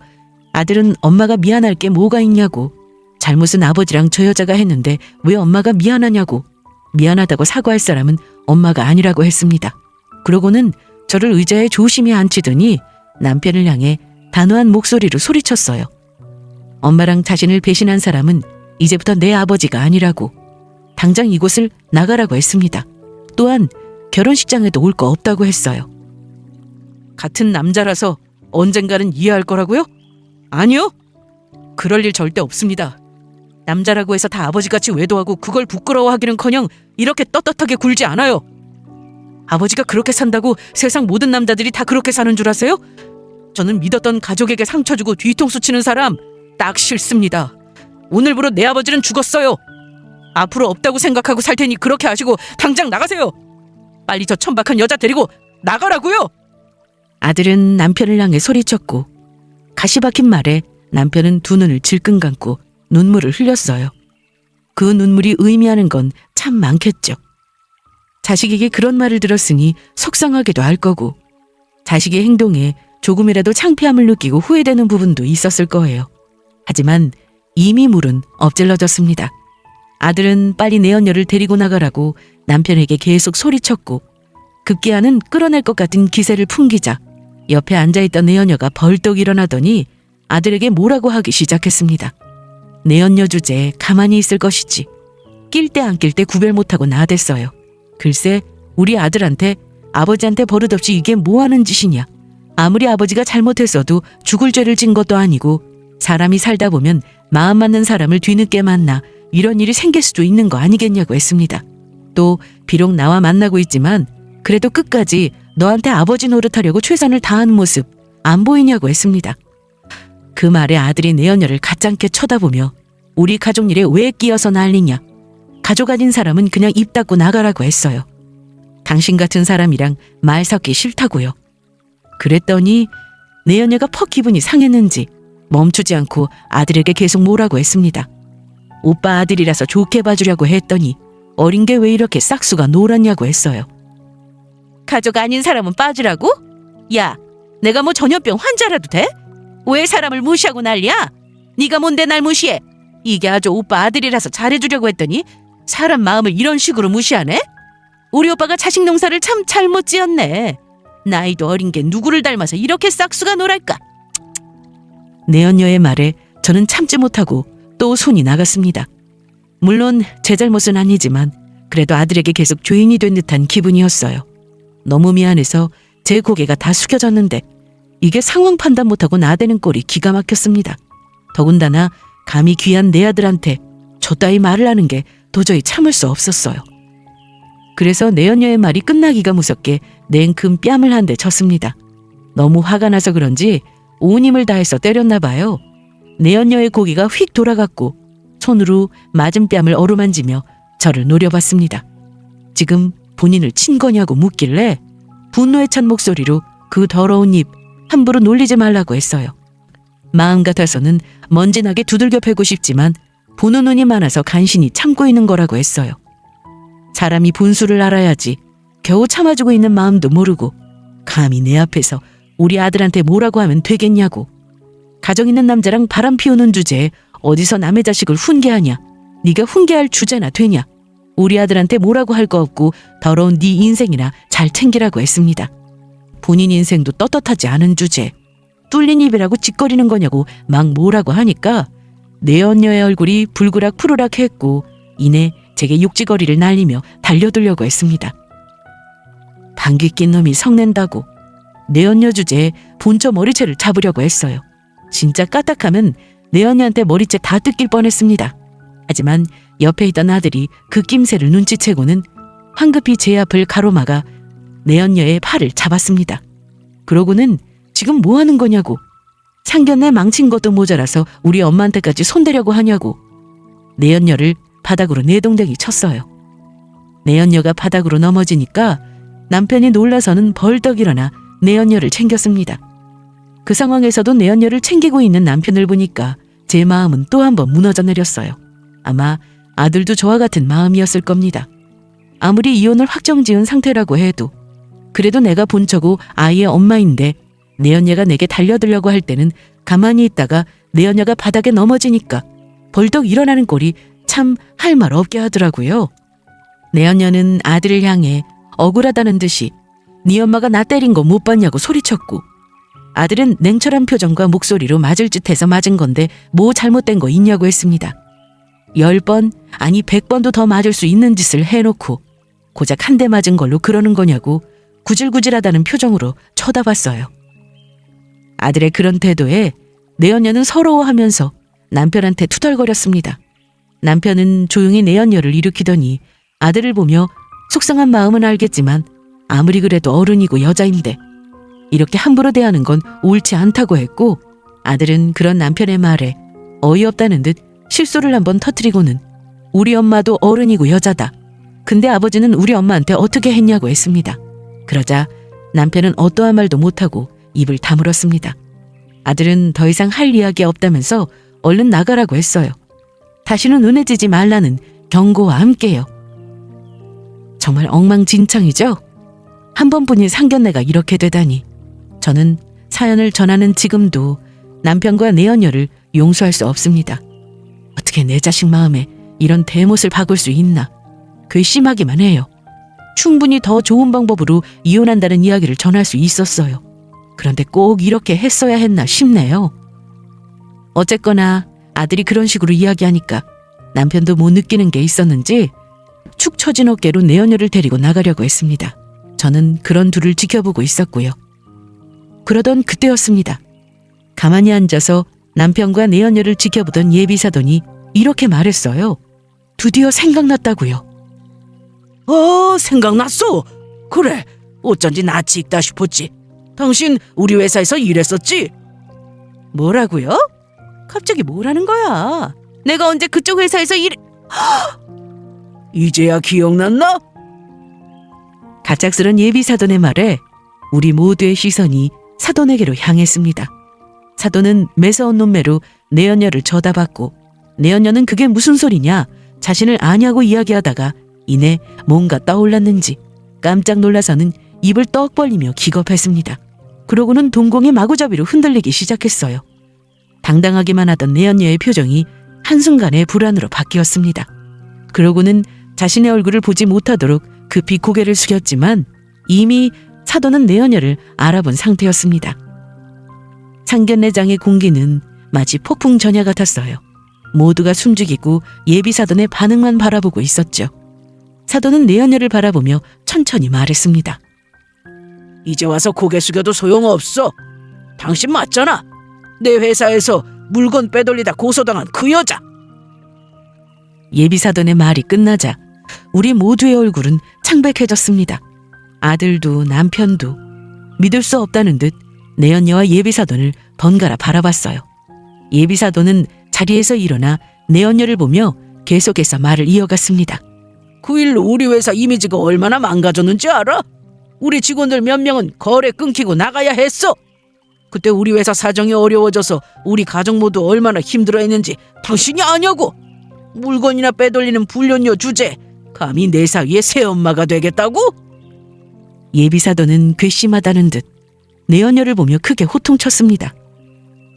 아들은 엄마가 미안할 게 뭐가 있냐고. 잘못은 아버지랑 저 여자가 했는데 왜 엄마가 미안하냐고. 미안하다고 사과할 사람은 엄마가 아니라고 했습니다. 그러고는 저를 의자에 조심히 앉히더니 남편을 향해 단호한 목소리로 소리쳤어요. 엄마랑 자신을 배신한 사람은 이제부터 내 아버지가 아니라고. 당장 이곳을 나가라고 했습니다. 또한 결혼식장에도 올 거 없다고 했어요. 같은 남자라서 언젠가는 이해할 거라고요? 아니요. 그럴 일 절대 없습니다. 남자라고 해서 다 아버지같이 외도하고 그걸 부끄러워하기는커녕 이렇게 떳떳하게 굴지 않아요. 아버지가 그렇게 산다고 세상 모든 남자들이 다 그렇게 사는 줄 아세요? 저는 믿었던 가족에게 상처 주고 뒤통수 치는 사람 딱 싫습니다. 오늘부로 내 아버지는 죽었어요. 앞으로 없다고 생각하고 살 테니 그렇게 하시고 당장 나가세요. 빨리 저 천박한 여자 데리고 나가라고요. 아들은 남편을 향해 소리쳤고 가시 박힌 말에 남편은 두 눈을 질끈 감고 눈물을 흘렸어요. 그 눈물이 의미하는 건 참 많겠죠. 자식에게 그런 말을 들었으니 속상하게도 할 거고 자식의 행동에 조금이라도 창피함을 느끼고 후회되는 부분도 있었을 거예요. 하지만 이미 물은 엎질러졌습니다. 아들은 빨리 내연녀를 데리고 나가라고 남편에게 계속 소리쳤고 급기야는 끌어낼 것 같은 기세를 풍기자 옆에 앉아있던 내연녀가 벌떡 일어나더니 아들에게 뭐라고 하기 시작했습니다. 내연녀 주제에 가만히 있을 것이지 낄 때 안 낄 때 구별 못하고 나댔어요. 글쎄 우리 아들한테 아버지한테 버릇없이 이게 뭐하는 짓이냐. 아무리 아버지가 잘못했어도 죽을 죄를 진 것도 아니고 사람이 살다 보면 마음 맞는 사람을 뒤늦게 만나 이런 일이 생길 수도 있는 거 아니겠냐고 했습니다. 또 비록 나와 만나고 있지만 그래도 끝까지 너한테 아버지 노릇하려고 최선을 다하는 모습 안 보이냐고 했습니다. 그 말에 아들이 내연녀를 가짱게 쳐다보며 우리 가족 일에 왜 끼어서 난리냐. 가족 아닌 사람은 그냥 입 닫고 나가라고 했어요. 당신 같은 사람이랑 말 섞기 싫다고요. 그랬더니 내연녀가 퍽 기분이 상했는지 멈추지 않고 아들에게 계속 뭐라고 했습니다. 오빠 아들이라서 좋게 봐주려고 했더니 어린 게 왜 이렇게 싹수가 노랗냐고 했어요. 가족 아닌 사람은 빠지라고? 야, 내가 뭐 전염병 환자라도 돼? 왜 사람을 무시하고 난리야? 네가 뭔데 날 무시해? 이게 아주 오빠 아들이라서 잘해주려고 했더니 사람 마음을 이런 식으로 무시하네? 우리 오빠가 자식 농사를 참 잘못 지었네. 나이도 어린 게 누구를 닮아서 이렇게 싹수가 노랄까? 내연녀의 말에 저는 참지 못하고 또 손이 나갔습니다. 물론 제 잘못은 아니지만 그래도 아들에게 계속 죄인이 된 듯한 기분이었어요. 너무 미안해서 제 고개가 다 숙여졌는데 이게 상황 판단 못하고 나대는 꼴이 기가 막혔습니다. 더군다나 감히 귀한 내 아들한테 저 따위 말을 하는 게 도저히 참을 수 없었어요. 그래서 내연녀의 말이 끝나기가 무섭게 냉큼 뺨을 한 대 쳤습니다. 너무 화가 나서 그런지 온 힘을 다해서 때렸나 봐요. 내연녀의 고개가 휙 돌아갔고 손으로 맞은 뺨을 어루만지며 저를 노려봤습니다. 지금 본인을 친 거냐고 묻길래 분노에 찬 목소리로 그 더러운 입 함부로 놀리지 말라고 했어요. 마음 같아서는 먼지나게 두들겨 패고 싶지만 보는 눈이 많아서 간신히 참고 있는 거라고 했어요. 사람이 분수를 알아야지 겨우 참아주고 있는 마음도 모르고 감히 내 앞에서 우리 아들한테 뭐라고 하면 되겠냐고. 가정 있는 남자랑 바람 피우는 주제에 어디서 남의 자식을 훈계하냐. 네가 훈계할 주제나 되냐. 우리 아들한테 뭐라고 할 거 없고 더러운 네 인생이나 잘 챙기라고 했습니다. 본인 인생도 떳떳하지 않은 주제 뚫린 입이라고 짓거리는 거냐고 막 뭐라고 하니까 내연녀의 얼굴이 불그락 푸르락 했고 이내 제게 욕지거리를 날리며 달려들려고 했습니다. 방귀 낀 놈이 성낸다고 내연녀 주제에 본처 머리채를 잡으려고 했어요. 진짜 까딱하면 내연녀한테 머리채 다 뜯길 뻔했습니다. 하지만 옆에 있던 아들이 그 낌새를 눈치채고는 황급히 제 앞을 가로막아 내연녀의 팔을 잡았습니다. 그러고는 지금 뭐 하는 거냐고. 상견례 망친 것도 모자라서 우리 엄마한테까지 손대려고 하냐고. 내연녀를 바닥으로 내동댕이 쳤어요. 내연녀가 바닥으로 넘어지니까 남편이 놀라서는 벌떡 일어나 내연녀를 챙겼습니다. 그 상황에서도 내연녀를 챙기고 있는 남편을 보니까 제 마음은 또 한 번 무너져 내렸어요. 아마 아들도 저와 같은 마음이었을 겁니다. 아무리 이혼을 확정지은 상태라고 해도 그래도 내가 본처고 아이의 엄마인데 내연녀가 내게 달려들려고 할 때는 가만히 있다가 내연녀가 바닥에 넘어지니까 벌떡 일어나는 꼴이 참 할 말 없게 하더라고요. 내연녀는 아들을 향해 억울하다는 듯이 네 엄마가 나 때린 거 못 봤냐고 소리쳤고 아들은 냉철한 표정과 목소리로 맞을 듯해서 맞은 건데 뭐 잘못된 거 있냐고 했습니다. 10번 아니 100번도 더 맞을 수 있는 짓을 해놓고 고작 한 대 맞은 걸로 그러는 거냐고 구질구질하다는 표정으로 쳐다봤어요. 아들의 그런 태도에 내연녀는 서러워하면서 남편한테 투덜거렸습니다. 남편은 조용히 내연녀를 일으키더니 아들을 보며 속상한 마음은 알겠지만 아무리 그래도 어른이고 여자인데 이렇게 함부로 대하는 건 옳지 않다고 했고 아들은 그런 남편의 말에 어이없다는 듯 실소를 한번 터뜨리고는 우리 엄마도 어른이고 여자다. 근데 아버지는 우리 엄마한테 어떻게 했냐고 했습니다. 그러자 남편은 어떠한 말도 못하고 입을 다물었습니다. 아들은 더 이상 할 이야기 없다면서 얼른 나가라고 했어요. 다시는 눈에 띄지 말라는 경고와 함께요. 정말 엉망진창이죠? 한 번뿐인 상견례가 이렇게 되다니. 저는 사연을 전하는 지금도 남편과 내연녀를 용서할 수 없습니다. 어떻게 내 자식 마음에 이런 대못을 박을 수 있나. 괘씸하기만 해요. 충분히 더 좋은 방법으로 이혼한다는 이야기를 전할 수 있었어요. 그런데 꼭 이렇게 했어야 했나 싶네요. 어쨌거나 아들이 그런 식으로 이야기하니까 남편도 못 느끼는 게 있었는지 축 처진 어깨로 내연녀를 데리고 나가려고 했습니다. 저는 그런 둘을 지켜보고 있었고요. 그러던 그때였습니다. 가만히 앉아서 남편과 내연녀를 지켜보던 예비사돈이 이렇게 말했어요. 드디어 생각났다고요. 생각났어. 그래, 어쩐지 낯이 익다 싶었지. 당신 우리 회사에서 일했었지? 뭐라고요? 갑자기 뭐라는 거야? 내가 언제 그쪽 회사에서 이제야 기억났나? 갑작스런 예비사돈의 말에 우리 모두의 시선이 사돈에게로 향했습니다. 사돈은 매서운 눈매로 내연녀를 쳐다봤고 내연녀는 그게 무슨 소리냐 자신을 아냐고 이야기하다가 이내 뭔가 떠올랐는지 깜짝 놀라서는 입을 떡 벌리며 기겁했습니다. 그러고는 동공의 마구잡이로 흔들리기 시작했어요. 당당하기만 하던 내연녀의 표정이 한순간에 불안으로 바뀌었습니다. 그러고는 자신의 얼굴을 보지 못하도록 급히 고개를 숙였지만 이미 사돈은 내연녀를 알아본 상태였습니다. 상견례장의 공기는 마치 폭풍 전야 같았어요. 모두가 숨죽이고 예비사돈의 반응만 바라보고 있었죠. 사돈은 내연녀를 바라보며 천천히 말했습니다. 이제 와서 고개 숙여도 소용없어. 당신 맞잖아. 내 회사에서 물건 빼돌리다 고소당한 그 여자. 예비사돈의 말이 끝나자 우리 모두의 얼굴은 창백해졌습니다. 아들도 남편도 믿을 수 없다는 듯 내연녀와 예비사돈을 번갈아 바라봤어요. 예비사돈은 자리에서 일어나 내연녀를 보며 계속해서 말을 이어갔습니다. 그 일로 우리 회사 이미지가 얼마나 망가졌는지 알아? 우리 직원들 몇 명은 거래 끊기고 나가야 했어. 그때 우리 회사 사정이 어려워져서 우리 가족 모두 얼마나 힘들어했는지 당신이 아냐고. 물건이나 빼돌리는 불륜녀 주제 감히 내 사위의 새엄마가 되겠다고? 예비사돈은 괘씸하다는 듯 내연녀를 보며 크게 호통쳤습니다.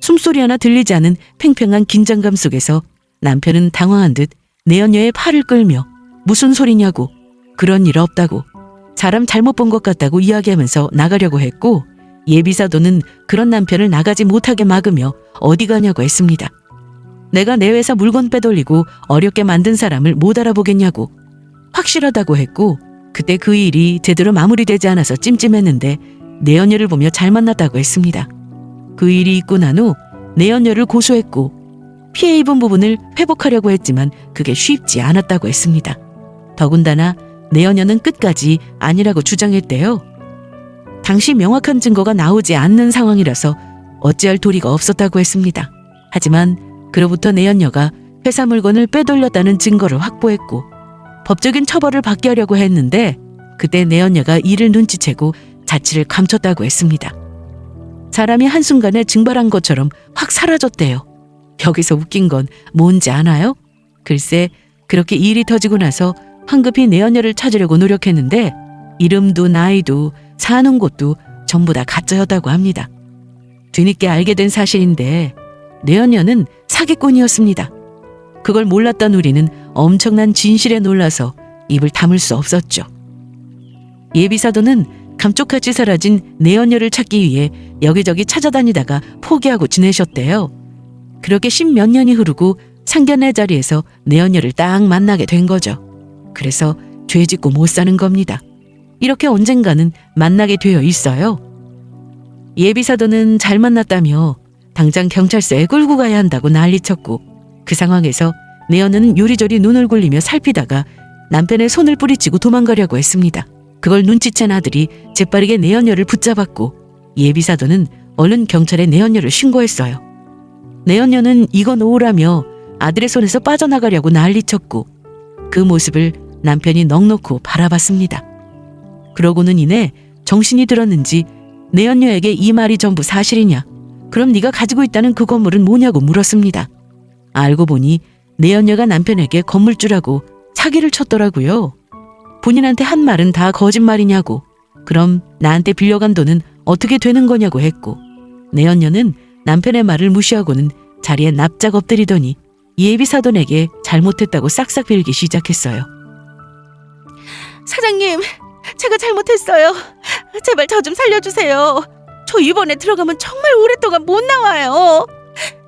숨소리 하나 들리지 않은 팽팽한 긴장감 속에서 남편은 당황한 듯 내연녀의 팔을 끌며 무슨 소리냐고, 그런 일 없다고, 사람 잘못 본 것 같다고 이야기하면서 나가려고 했고 예비사돈은 그런 남편을 나가지 못하게 막으며 어디 가냐고 했습니다. 내가 내 회사 물건 빼돌리고 어렵게 만든 사람을 못 알아보겠냐고, 확실하다고 했고 그때 그 일이 제대로 마무리되지 않아서 찜찜했는데 내연녀를 보며 잘 만났다고 했습니다. 그 일이 있고 난 후 내연녀를 고소했고 피해 입은 부분을 회복하려고 했지만 그게 쉽지 않았다고 했습니다. 더군다나 내연녀는 끝까지 아니라고 주장했대요. 당시 명확한 증거가 나오지 않는 상황이라서 어찌할 도리가 없었다고 했습니다. 하지만 그로부터 내연녀가 회사 물건을 빼돌렸다는 증거를 확보했고 법적인 처벌을 받게 하려고 했는데 그때 내연녀가 이를 눈치채고 자취를 감췄다고 했습니다. 사람이 한순간에 증발한 것처럼 확 사라졌대요. 여기서 웃긴 건 뭔지 아나요? 글쎄 그렇게 일이 터지고 나서 황급히 내연녀를 찾으려고 노력했는데 이름도 나이도 사는 곳도 전부 다 가짜였다고 합니다. 뒤늦게 알게 된 사실인데 내연녀는 사기꾼이었습니다. 그걸 몰랐던 우리는 엄청난 진실에 놀라서 입을 다물 수 없었죠. 예비사돈은 감쪽같이 사라진 내연녀를 찾기 위해 여기저기 찾아다니다가 포기하고 지내셨대요. 그렇게 10몇 년이 흐르고 상견례 자리에서 내연녀를 딱 만나게 된 거죠. 그래서 죄 짓고 못 사는 겁니다. 이렇게 언젠가는 만나게 되어 있어요. 예비사돈은 잘 만났다며 당장 경찰서에 끌고 가야 한다고 난리쳤고 그 상황에서 내연녀는 요리조리 눈을 굴리며 살피다가 남편의 손을 뿌리치고 도망가려고 했습니다. 그걸 눈치챈 아들이 재빠르게 내연녀를 붙잡았고 예비사돈은 얼른 경찰에 내연녀를 신고했어요. 내연녀는 이거 놓으라며 아들의 손에서 빠져나가려고 난리쳤고 그 모습을 남편이 넋놓고 바라봤습니다. 그러고는 이내 정신이 들었는지 내연녀에게 이 말이 전부 사실이냐? 그럼 네가 가지고 있다는 그 건물은 뭐냐고 물었습니다. 알고 보니 내연녀가 남편에게 건물주라고 사기를 쳤더라고요. 본인한테 한 말은 다 거짓말이냐고, 그럼 나한테 빌려간 돈은 어떻게 되는 거냐고 했고, 내연녀는 남편의 말을 무시하고는 자리에 납작 엎드리더니 예비사돈에게 잘못했다고 싹싹 빌기 시작했어요. 사장님, 제가 잘못했어요. 제발 저 좀 살려주세요. 저 이번에 들어가면 정말 오랫동안 못 나와요.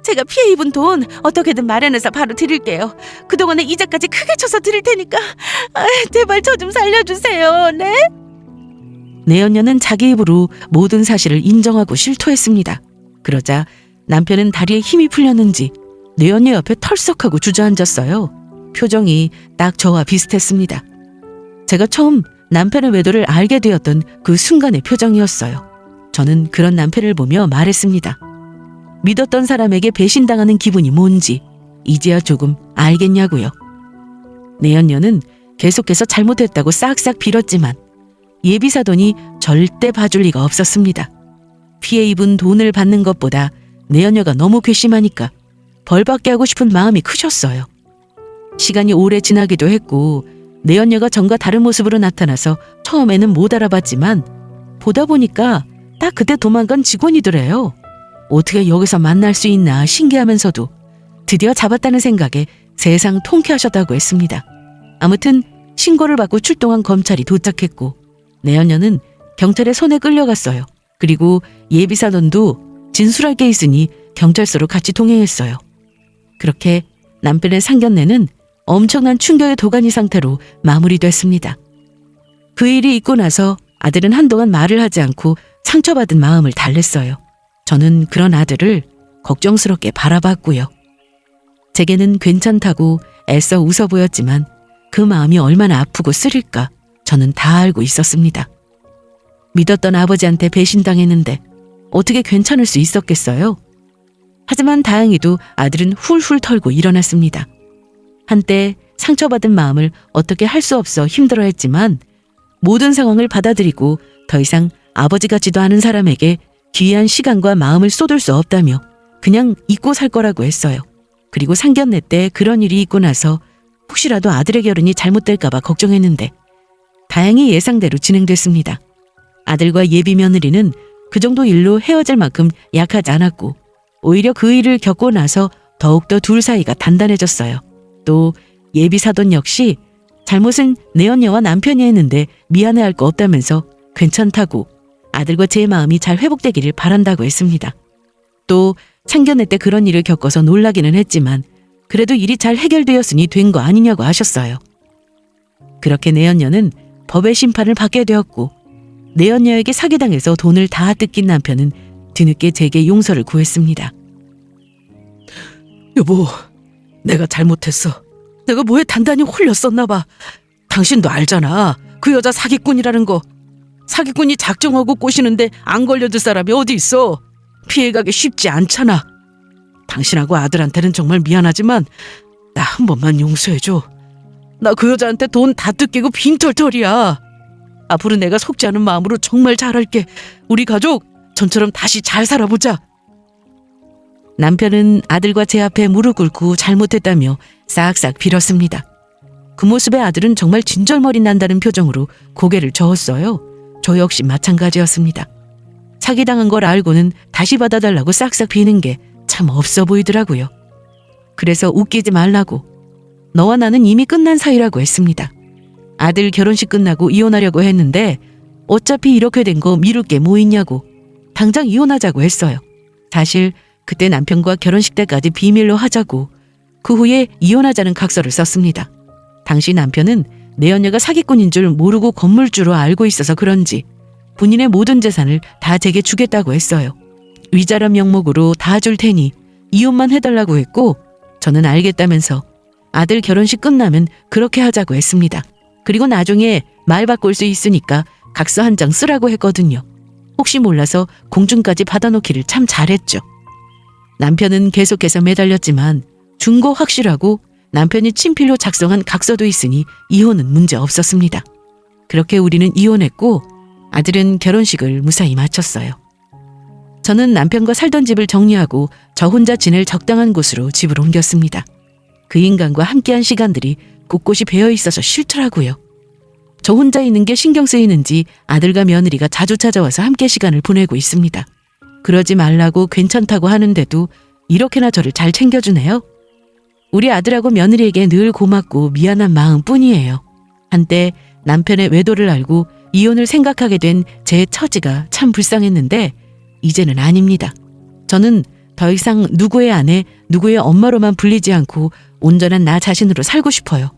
제가 피해 입은 돈 어떻게든 마련해서 바로 드릴게요. 그동안의 이자까지 크게 쳐서 드릴 테니까 제발 저 좀 살려주세요. 네? 내연녀는 자기 입으로 모든 사실을 인정하고 실토했습니다. 그러자 남편은 다리에 힘이 풀렸는지 내연녀 옆에 털썩하고 주저앉았어요. 표정이 딱 저와 비슷했습니다. 제가 처음 남편의 외도를 알게 되었던 그 순간의 표정이었어요. 저는 그런 남편을 보며 말했습니다. 믿었던 사람에게 배신당하는 기분이 뭔지 이제야 조금 알겠냐고요. 내연녀는 계속해서 잘못했다고 싹싹 빌었지만 예비사돈이 절대 봐줄 리가 없었습니다. 피해 입은 돈을 받는 것보다 내연녀가 너무 괘씸하니까 벌받게 하고 싶은 마음이 크셨어요. 시간이 오래 지나기도 했고 내연녀가 전과 다른 모습으로 나타나서 처음에는 못 알아봤지만 보다 보니까 딱 그때 도망간 직원이더래요. 어떻게 여기서 만날 수 있나 신기하면서도 드디어 잡았다는 생각에 세상 통쾌하셨다고 했습니다. 아무튼 신고를 받고 출동한 검찰이 도착했고 내연녀는 경찰의 손에 끌려갔어요. 그리고 예비사돈도 진술할 게 있으니 경찰서로 같이 동행했어요. 그렇게 남편의 상견례는 엄청난 충격의 도가니 상태로 마무리됐습니다. 그 일이 있고 나서 아들은 한동안 말을 하지 않고 상처받은 마음을 달랬어요. 저는 그런 아들을 걱정스럽게 바라봤고요. 제게는 괜찮다고 애써 웃어 보였지만 그 마음이 얼마나 아프고 쓰릴까 저는 다 알고 있었습니다. 믿었던 아버지한테 배신당했는데 어떻게 괜찮을 수 있었겠어요? 하지만 다행히도 아들은 훌훌 털고 일어났습니다. 한때 상처받은 마음을 어떻게 할 수 없어 힘들어했지만 모든 상황을 받아들이고 더 이상 아버지 같지도 않은 사람에게 귀한 시간과 마음을 쏟을 수 없다며 그냥 잊고 살 거라고 했어요. 그리고 상견례 때 그런 일이 있고 나서 혹시라도 아들의 결혼이 잘못될까 봐 걱정했는데 다행히 예상대로 진행됐습니다. 아들과 예비 며느리는 그 정도 일로 헤어질 만큼 약하지 않았고 오히려 그 일을 겪고 나서 더욱더 둘 사이가 단단해졌어요. 또 예비 사돈 역시 잘못은 내연녀와 남편이 했는데 미안해할 거 없다면서 괜찮다고 아들과 제 마음이 잘 회복되기를 바란다고 했습니다. 또 상견례 때 그런 일을 겪어서 놀라기는 했지만 그래도 일이 잘 해결되었으니 된 거 아니냐고 하셨어요. 그렇게 내연녀는 법의 심판을 받게 되었고 내연녀에게 사기당해서 돈을 다 뜯긴 남편은 뒤늦게 제게 용서를 구했습니다. 여보, 내가 잘못했어. 내가 뭐에 단단히 홀렸었나 봐. 당신도 알잖아. 그 여자 사기꾼이라는 거. 사기꾼이 작정하고 꼬시는데 안 걸려들 사람이 어디 있어. 피해가기 쉽지 않잖아. 당신하고 아들한테는 정말 미안하지만 나 한 번만 용서해줘. 나 그 여자한테 돈 다 뜯기고 빈털털이야. 앞으로 내가 속지 않은 마음으로 정말 잘할게. 우리 가족 전처럼 다시 잘 살아보자. 남편은 아들과 제 앞에 무릎 꿇고 잘못했다며 싹싹 빌었습니다. 그 모습에 아들은 정말 진절머리 난다는 표정으로 고개를 저었어요. 저 역시 마찬가지였습니다. 사기당한 걸 알고는 다시 받아달라고 싹싹 비는 게 참 없어 보이더라고요. 그래서 웃기지 말라고 너와 나는 이미 끝난 사이라고 했습니다. 아들 결혼식 끝나고 이혼하려고 했는데 어차피 이렇게 된 거 미룰 게 뭐 있냐고 당장 이혼하자고 했어요. 사실 그때 남편과 결혼식 때까지 비밀로 하자고 그 후에 이혼하자는 각서를 썼습니다. 당시 남편은 내연녀가 사기꾼인 줄 모르고 건물주로 알고 있어서 그런지 본인의 모든 재산을 다 제게 주겠다고 했어요. 위자료 명목으로 다 줄 테니 이혼만 해달라고 했고 저는 알겠다면서 아들 결혼식 끝나면 그렇게 하자고 했습니다. 그리고 나중에 말 바꿀 수 있으니까 각서 한 장 쓰라고 했거든요. 혹시 몰라서 공중까지 받아놓기를 참 잘했죠. 남편은 계속해서 매달렸지만 준 거 확실하고 남편이 친필로 작성한 각서도 있으니 이혼은 문제 없었습니다. 그렇게 우리는 이혼했고 아들은 결혼식을 무사히 마쳤어요. 저는 남편과 살던 집을 정리하고 저 혼자 지낼 적당한 곳으로 집을 옮겼습니다. 그 인간과 함께한 시간들이 곳곳이 배어 있어서 싫더라고요. 저 혼자 있는 게 신경 쓰이는지 아들과 며느리가 자주 찾아와서 함께 시간을 보내고 있습니다. 그러지 말라고 괜찮다고 하는데도 이렇게나 저를 잘 챙겨주네요. 우리 아들하고 며느리에게 늘 고맙고 미안한 마음뿐이에요. 한때 남편의 외도를 알고 이혼을 생각하게 된 제 처지가 참 불쌍했는데 이제는 아닙니다. 저는 더 이상 누구의 아내, 누구의 엄마로만 불리지 않고 온전한 나 자신으로 살고 싶어요.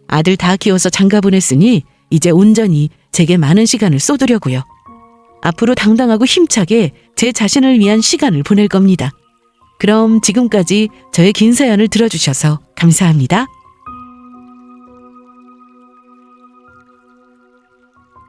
아들 다 키워서 장가 보냈으니 이제 온전히 제게 많은 시간을 쏟으려고요. 앞으로 당당하고 힘차게 제 자신을 위한 시간을 보낼 겁니다. 그럼 지금까지 저의 긴 사연을 들어주셔서 감사합니다.